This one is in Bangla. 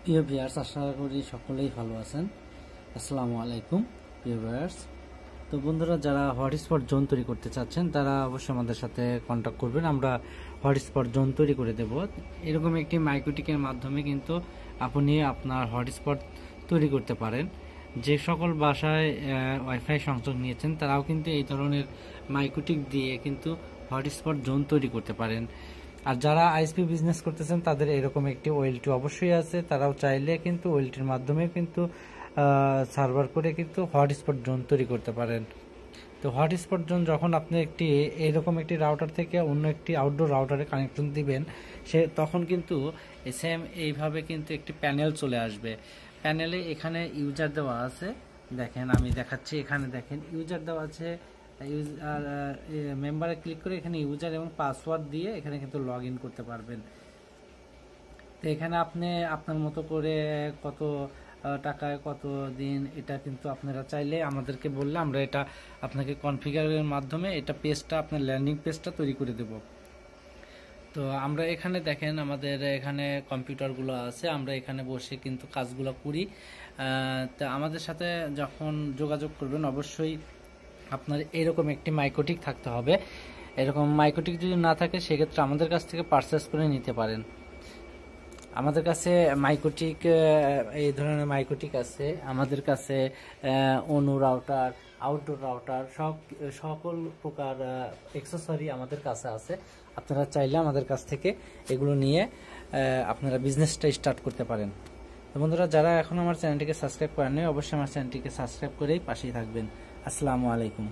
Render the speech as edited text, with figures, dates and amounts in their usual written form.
প্রিয় ভিউয়ার্স, আশা করি সকলেই ভালো আছেন। আসসালামু আলাইকুম প্রিয় ভিউয়ার্স। তো বন্ধুরা, যারা হটস্পট জোন তৈরি করতে চাচ্ছেন তারা অবশ্যই আমাদের সাথে কন্ট্যাক্ট করবেন। আমরা হটস্পট জোন তৈরি করে দেব। এরকম একটি মাইক্রোটিকের মাধ্যমে কিন্তু আপনি আপনার হটস্পট তৈরি করতে পারেন। যে সকল বাসায় ওয়াইফাই সংযোগ নিয়েছেন তারাও কিন্তু এই ধরনের মাইক্রোটিক দিয়ে কিন্তু হটস্পট জোন তৈরি করতে পারেন। আর যারা আইএসপি বিজনেস করতেছেন তাদের এরকম একটি ওয়েলটি অবশ্যই আছে। তারাও চাইলে কিন্তু ওয়েলটির মাধ্যমে কিন্তু সার্ভার করে কিন্তু হটস্পট জোন তৈরি করতে পারেন। তো হটস্পট জোন যখন আপনি একটি এরকম একটি রাউটার থেকে অন্য একটি আউটডোর রাউটারে কানেকশন দিবেন, তখন কিন্তু সেম এইভাবে কিন্তু একটি প্যানেল চলে আসবে। প্যানেলে এখানে ইউজার দেওয়া আছে, দেখেন আমি দেখাচ্ছি। এখানে দেখেন ইউজার দেওয়া আছে। ইউজার মেম্বারে ক্লিক করে এখানে ইউজার এবং পাসওয়ার্ড দিয়ে এখানে কিন্তু লগ ইন করতে পারবেন। তো এখানে আপনি আপনার মতো করে কত টাকায় কত দিন, এটা কিন্তু আপনারা চাইলে আমাদেরকে বললে আমরা এটা আপনাকে কনফিগারের মাধ্যমে এটা পেজটা, আপনার ল্যান্ডিং পেজটা তৈরি করে দেব। তো আমরা এখানে দেখেন আমাদের এখানে কম্পিউটারগুলো আছে, আমরা এখানে বসে কিন্তু কাজগুলো করি। তা আমাদের সাথে যখন যোগাযোগ করবেন অবশ্যই আপনার এরকম একটি মাইক্রোটিক থাকতে হবে। এরকম মাইক্রোটিক যদি না থাকে সেক্ষেত্রে আমাদের কাছ থেকে পারচেস করে নিতে পারেন। আমাদের কাছে মাইক্রোটিক, এই ধরনের মাইক্রোটিক আছে আমাদের কাছে। অনু রাউটার, আউটডোর রাউটার, সকল প্রকার অ্যাক্সেসরি আমাদের কাছে আছে। আপনারা চাইলে আমাদের কাছ থেকে এগুলো নিয়ে আপনারা বিজনেসটা স্টার্ট করতে পারেন। তো বন্ধুরা, যারা এখন আমার চ্যানেলটিকে সাবস্ক্রাইব করেননি অবশ্যই আমার চ্যানেলটিকে সাবস্ক্রাইব করেই পাশেই থাকবেন। আসসালামু আলাইকুম।